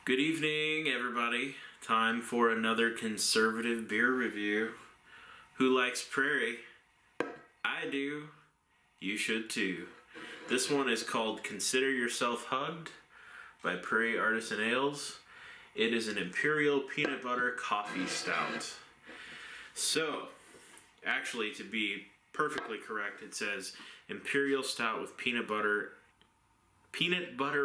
Good evening, everybody. Time for another conservative beer review. Who likes Prairie? I do. You should too. This one is called Consider Yourself Hugged by Prairie Artisan Ales. It is an Imperial peanut butter coffee stout. So, actually, to be perfectly correct, it says Imperial Stout with peanut butter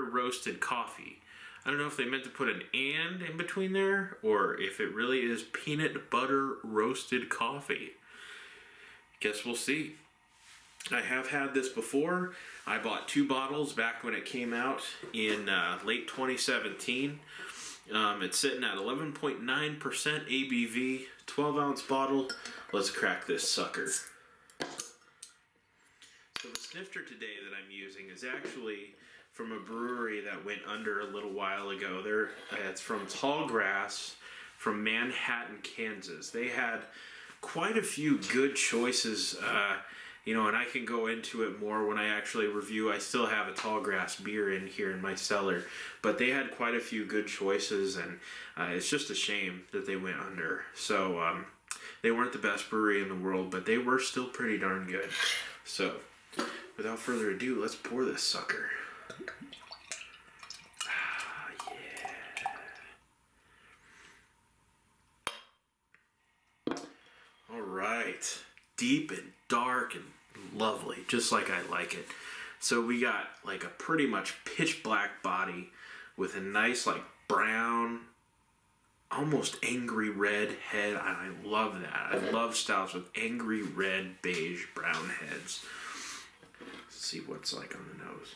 roasted coffee. I don't know if they meant to put an "and" in between there, or if it really is peanut butter roasted coffee. Guess we'll see. I have had this before. I bought 2 bottles back when it came out in late 2017. It's sitting at 11.9% ABV, 12-ounce bottle. Let's crack this sucker. So the snifter today that I'm using is actually from a brewery that went under a little while ago. It's from Tallgrass from Manhattan, Kansas. They had quite a few good choices, and I can go into it more when I actually review. I still have a Tallgrass beer in here in my cellar, but they had quite a few good choices, and it's just a shame that they went under. So they weren't the best brewery in the world, but they were still pretty darn good. So without further ado, let's pour this sucker. Alright, deep and dark and lovely, just like I like it. So we got like a pretty much pitch black body with a nice like brown, almost angry red head, and I love that. I love stouts with angry red, beige, brown heads. Let's see what's like on the nose.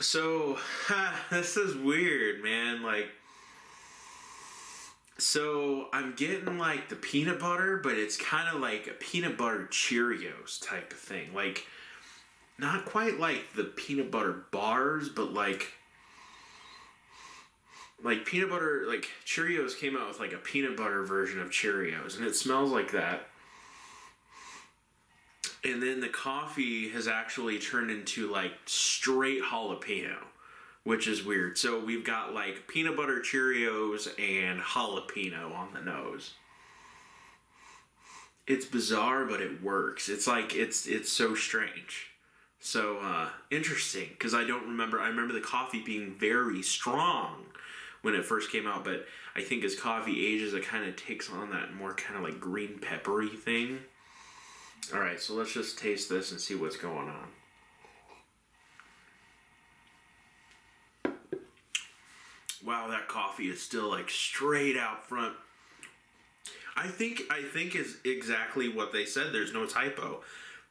So, this is weird, man. So I'm getting like the peanut butter, but it's kind of like a peanut butter Cheerios type of thing. Like, not quite like the peanut butter bars, but like peanut butter, like Cheerios came out with like a peanut butter version of Cheerios, and it smells like that. And then the coffee has actually turned into like straight jalapeno, which is weird. So we've got like peanut butter Cheerios and jalapeno on the nose. It's bizarre, but it works. It's like, it's so strange. So interesting, because I remember the coffee being very strong when it first came out, but I think as coffee ages, it kind of takes on that more kind of like green peppery thing. All right, so let's just taste this and see what's going on. Wow, that coffee is still like straight out front. I think is exactly what they said. There's no typo.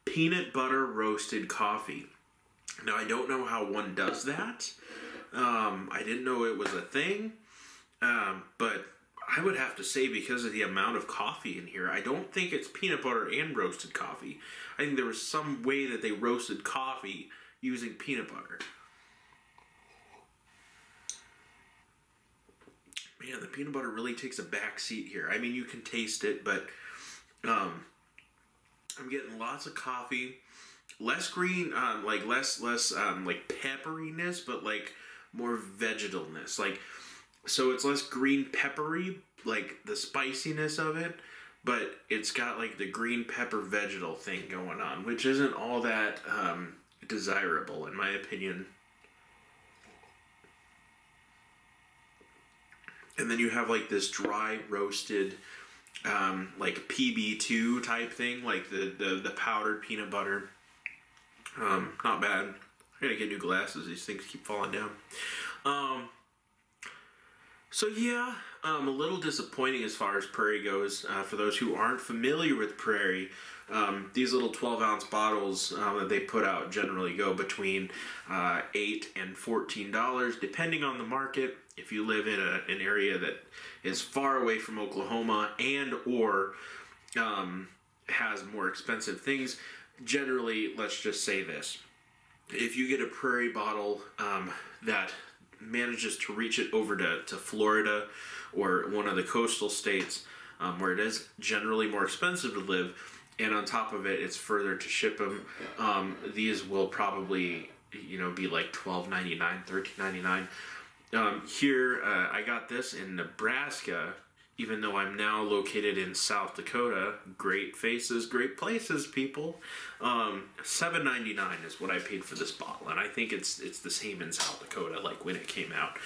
Peanut butter roasted coffee. Now, I don't know how one does that. I didn't know it was a thing, but I would have to say, because of the amount of coffee in here, I don't think it's peanut butter and roasted coffee. I think there was some way that they roasted coffee using peanut butter. Man, the peanut butter really takes a back seat here. I mean, you can taste it, but I'm getting lots of coffee, less green, less pepperiness, but like more vegetalness. So it's less green peppery, like the spiciness of it, but it's got like the green pepper vegetal thing going on, which isn't all that desirable in my opinion. And then you have like this dry roasted, like PB2 type thing, like the powdered peanut butter. Not bad. I gotta get new glasses. These things keep falling down. So yeah, a little disappointing as far as Prairie goes. For those who aren't familiar with Prairie, these little 12-ounce bottles that they put out generally go between $8 and $14, depending on the market. If you live in an area that is far away from Oklahoma and or has more expensive things, generally, let's just say this. If you get a Prairie bottle that manages to reach it over to Florida or one of the coastal states where it is generally more expensive to live, and on top of it, it's further to ship them, these will probably be like $12.99, $13.99. Here, I got this in Nebraska, even though I'm now located in South Dakota. Great faces, great places, people. $7.99 is what I paid for this bottle, and I think it's the same in South Dakota, like when it came out.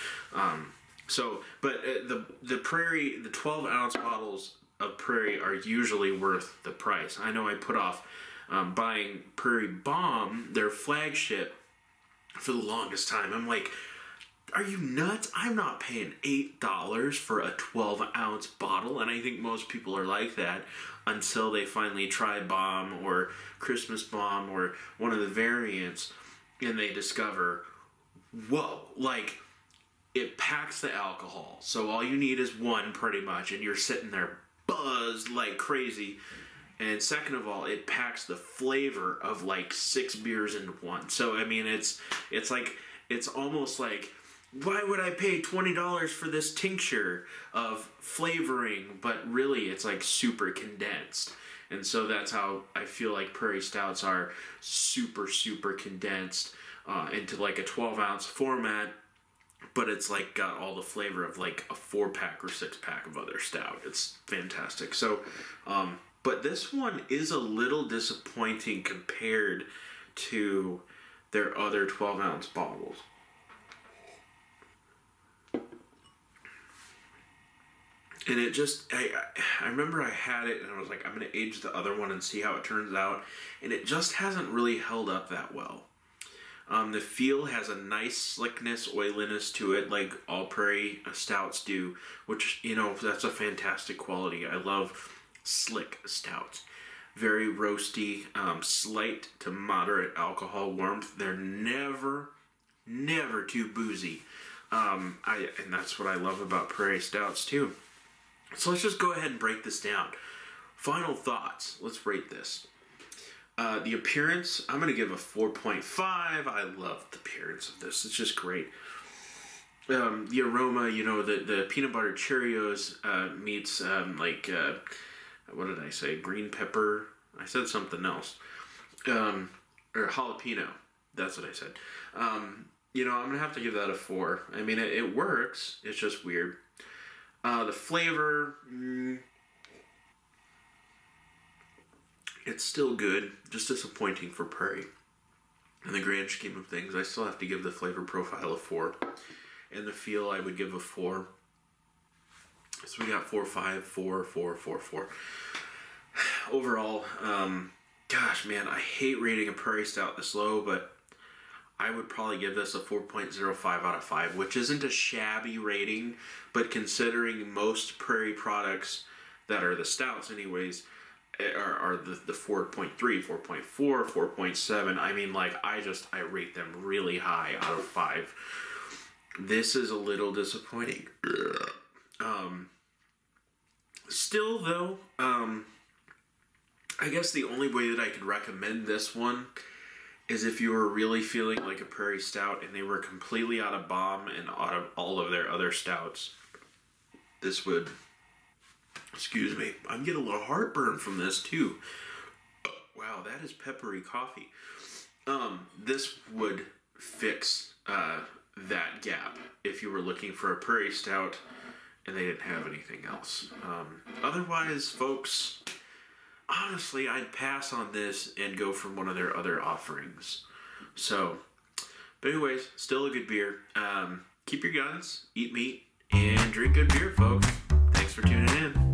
The Prairie, the 12-ounce bottles of Prairie are usually worth the price. I know I put off buying Prairie Bomb, their flagship, for the longest time. I'm like, are you nuts? I'm not paying $8 for a 12-ounce bottle, and I think most people are like that until they finally try Bomb or Christmas Bomb or one of the variants, and they discover, whoa, like, it packs the alcohol. So all you need is one, pretty much, and you're sitting there buzzed like crazy. And second of all, it packs the flavor of like 6 beers into one. So I mean, it's almost like, why would I pay $20 for this tincture of flavoring? But really, it's like super condensed. And so that's how I feel like Prairie Stouts are super, super condensed into like a 12-ounce format. But it's like got all the flavor of like a 4-pack or 6-pack of other stout. It's fantastic. So, but this one is a little disappointing compared to their other 12-ounce bottles. And it just, I remember I had it and I was like, I'm going to age the other one and see how it turns out. And it just hasn't really held up that well. The feel has a nice slickness, oiliness to it, like all Prairie Stouts do, which, that's a fantastic quality. I love slick stouts. Very roasty, slight to moderate alcohol warmth. They're never too boozy. And that's what I love about Prairie Stouts, too. So let's just go ahead and break this down. Final thoughts. Let's rate this. The appearance, I'm going to give a 4.5. I love the appearance of this. It's just great. The aroma, the peanut butter Cheerios meets, what did I say? Green pepper. I said something else. Or jalapeno. That's what I said. I'm going to have to give that a 4. I mean, it works. It's just weird. The flavor... it's still good, just disappointing for Prairie. In the grand scheme of things, I still have to give the flavor profile a 4. And the feel, I would give a 4. So we got 4, 5, 4, 4, 4, 4. Overall, gosh, man, I hate rating a Prairie Stout this low, but I would probably give this a 4.05 out of 5, which isn't a shabby rating, but considering most Prairie products that are the stouts anyways, are the 4.3, 4.4, 4.7. I mean, like, I rate them really high out of 5. This is a little disappointing. Still, though, I guess the only way that I could recommend this one is if you were really feeling like a Prairie Stout and they were completely out of Bomb and out of all of their other stouts. This would... Excuse me. I'm getting a little heartburn from this, too. Wow, that is peppery coffee. This would fix that gap if you were looking for a Prairie Stout and they didn't have anything else. Otherwise, folks, honestly, I'd pass on this and go for one of their other offerings. So, but anyways, still a good beer. Keep your guns, eat meat, and drink good beer, folks. Thanks for tuning in.